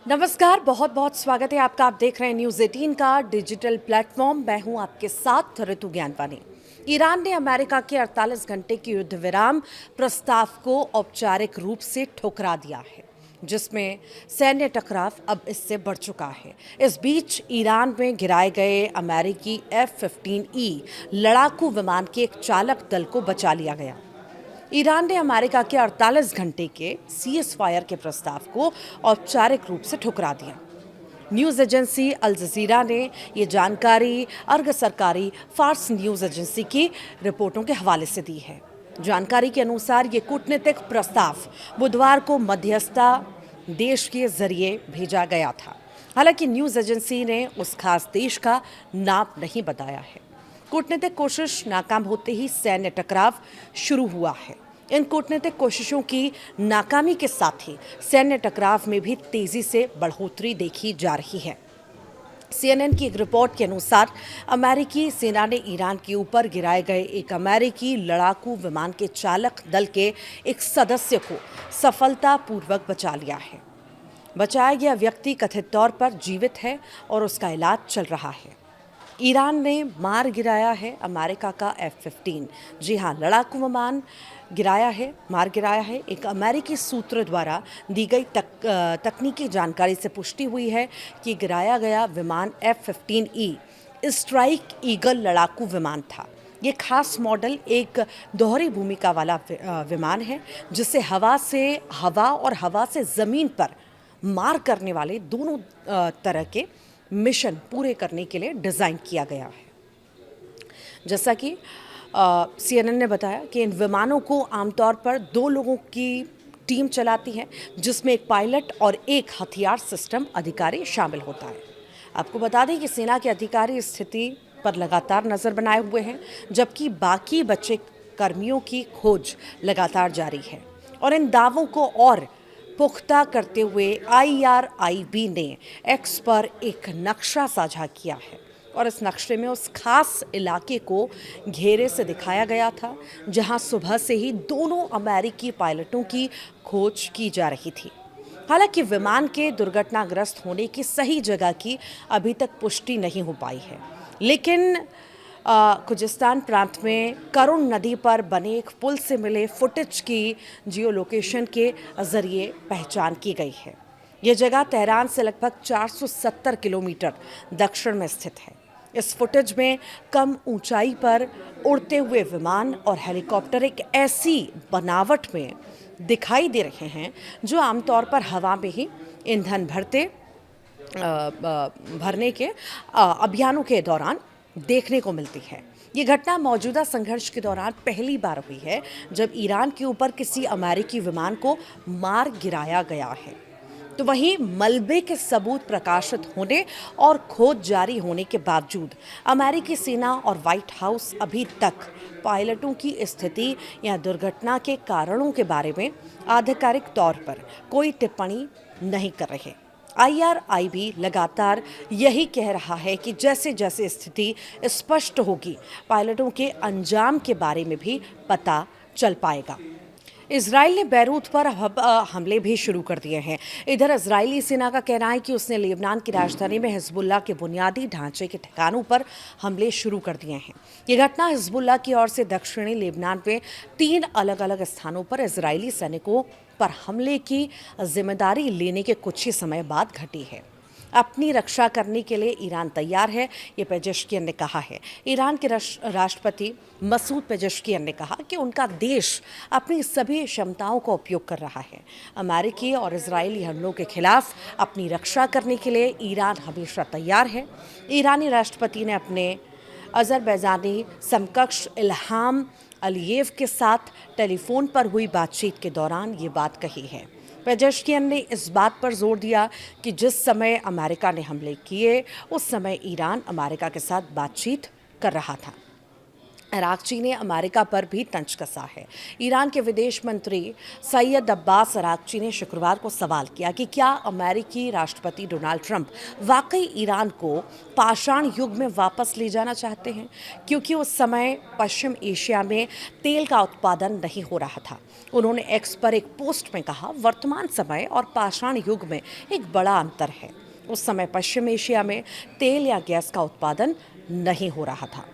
नमस्कार, बहुत बहुत स्वागत है आपका। आप देख रहे हैं न्यूज़ 18 का डिजिटल प्लेटफॉर्म। मैं हूं आपके साथ ऋतु ज्ञानवानी। ईरान ने अमेरिका के 48 घंटे की युद्ध विराम प्रस्ताव को औपचारिक रूप से ठुकरा दिया है, जिसमें सैन्य टकराव अब इससे बढ़ चुका है। इस बीच ईरान में गिराए गए अमेरिकी F-15E लड़ाकू विमान के एक चालक दल को बचा लिया गया। ईरान ने अमेरिका के 48 घंटे के सीज फायर के प्रस्ताव को औपचारिक रूप से ठुकरा दिया। न्यूज़ एजेंसी अल जजीरा ने ये जानकारी अर्ग सरकारी फार्स न्यूज़ एजेंसी की रिपोर्टों के हवाले से दी है। जानकारी के अनुसार ये कूटनीतिक प्रस्ताव बुधवार को मध्यस्थता देश के जरिए भेजा गया था। हालांकि न्यूज़ एजेंसी ने उस खास देश का नाम नहीं बताया है। कूटनीतिक कोशिश नाकाम होते ही सैन्य टकराव शुरू हुआ है। इन कूटनीतिक कोशिशों की नाकामी के साथ ही सैन्य टकराव में भी तेजी से बढ़ोतरी देखी जा रही है। CNN की एक रिपोर्ट के अनुसार अमेरिकी सेना ने ईरान के ऊपर गिराए गए एक अमेरिकी लड़ाकू विमान के चालक दल के एक सदस्य को सफलतापूर्वक बचा लिया है। बचाया गया व्यक्ति कथित तौर पर जीवित है और उसका इलाज चल रहा है। ईरान ने मार गिराया है अमेरिका का F-15। जी हाँ, लड़ाकू विमान मार गिराया है। एक अमेरिकी सूत्र द्वारा दी गई तकनीकी जानकारी से पुष्टि हुई है कि गिराया गया विमान F-15E स्ट्राइक ईगल लड़ाकू विमान था। ये खास मॉडल एक दोहरी भूमिका वाला विमान है, जिसे हवा से ज़मीन पर मार करने वाले दोनों तरह के मिशन पूरे करने के लिए डिज़ाइन किया गया है। जैसा कि CNN ने बताया कि इन विमानों को आमतौर पर 2 लोगों की टीम चलाती है, जिसमें एक पायलट और एक हथियार सिस्टम अधिकारी शामिल होता है। आपको बता दें कि सेना के अधिकारी स्थिति पर लगातार नज़र बनाए हुए हैं, जबकि बाकी बचे कर्मियों की खोज लगातार जारी है। और इन दावों को और पुख्ता करते हुए IRIB ने एक्स पर एक नक्शा साझा किया है और इस नक्शे में उस खास इलाके को घेरे से दिखाया गया था, जहां सुबह से ही दोनों अमेरिकी पायलटों की खोज की जा रही थी। हालांकि विमान के दुर्घटनाग्रस्त होने की सही जगह की अभी तक पुष्टि नहीं हो पाई है, लेकिन खुजिस्तान प्रांत में करुण नदी पर बने एक पुल से मिले फुटेज की जियो लोकेशन के जरिए पहचान की गई है। ये जगह तेहरान से लगभग 470 किलोमीटर दक्षिण में स्थित है। इस फुटेज में कम ऊंचाई पर उड़ते हुए विमान और हेलीकॉप्टर एक ऐसी बनावट में दिखाई दे रहे हैं जो आमतौर पर हवा में ही ईंधन भरने के अभियानों के दौरान देखने को मिलती है। ये घटना मौजूदा संघर्ष के दौरान पहली बार हुई है जब ईरान के ऊपर किसी अमेरिकी विमान को मार गिराया गया है। तो वहीं मलबे के सबूत प्रकाशित होने और खोज जारी होने के बावजूद अमेरिकी सेना और व्हाइट हाउस अभी तक पायलटों की स्थिति या दुर्घटना के कारणों के बारे में आधिकारिक तौर पर कोई टिप्पणी नहीं कर रहे। IRIB लगातार यही कह रहा है कि जैसे जैसे स्थिति स्पष्ट होगी, पायलटों के अंजाम के बारे में भी पता चल पाएगा। इजराइल ने बैरूत पर हमले भी शुरू कर दिए हैं। इधर इजरायली सेना का कहना है कि उसने लेबनान की राजधानी में हिजबुल्लाह के बुनियादी ढांचे के ठिकानों पर हमले शुरू कर दिए हैं। ये घटना हिजबुल्लाह की ओर से दक्षिणी लेबनान में 3 अलग अलग स्थानों पर इजरायली सैनिकों पर हमले की जिम्मेदारी लेने के कुछ ही समय बाद घटी है। अपनी रक्षा करने के लिए ईरान तैयार है, ये पेजेश्कियन ने कहा है। ईरान के राष्ट्रपति मसूद पेजेश्कियन ने कहा कि उनका देश अपनी सभी क्षमताओं का उपयोग कर रहा है। अमेरिकी और इजरायली हमलों के खिलाफ अपनी रक्षा करने के लिए ईरान हमेशा तैयार है। ईरानी राष्ट्रपति ने अपने अजरबैजानी समकक्ष इल्हाम अलियेव के साथ टेलीफोन पर हुई बातचीत के दौरान ये बात कही है। पेजेश्कियन ने इस बात पर जोर दिया कि जिस समय अमेरिका ने हमले किए, उस समय ईरान अमेरिका के साथ बातचीत कर रहा था। अरागची ने अमेरिका पर भी तंज कसा है। ईरान के विदेश मंत्री सैयद अब्बास अरागची ने शुक्रवार को सवाल किया कि क्या अमेरिकी राष्ट्रपति डोनाल्ड ट्रंप वाकई ईरान को पाषाण युग में वापस ले जाना चाहते हैं, क्योंकि उस समय पश्चिम एशिया में तेल का उत्पादन नहीं हो रहा था। उन्होंने एक्स पर एक पोस्ट में कहा, वर्तमान समय और पाषाण युग में एक बड़ा अंतर है। उस समय पश्चिम एशिया में तेल या गैस का उत्पादन नहीं हो रहा था।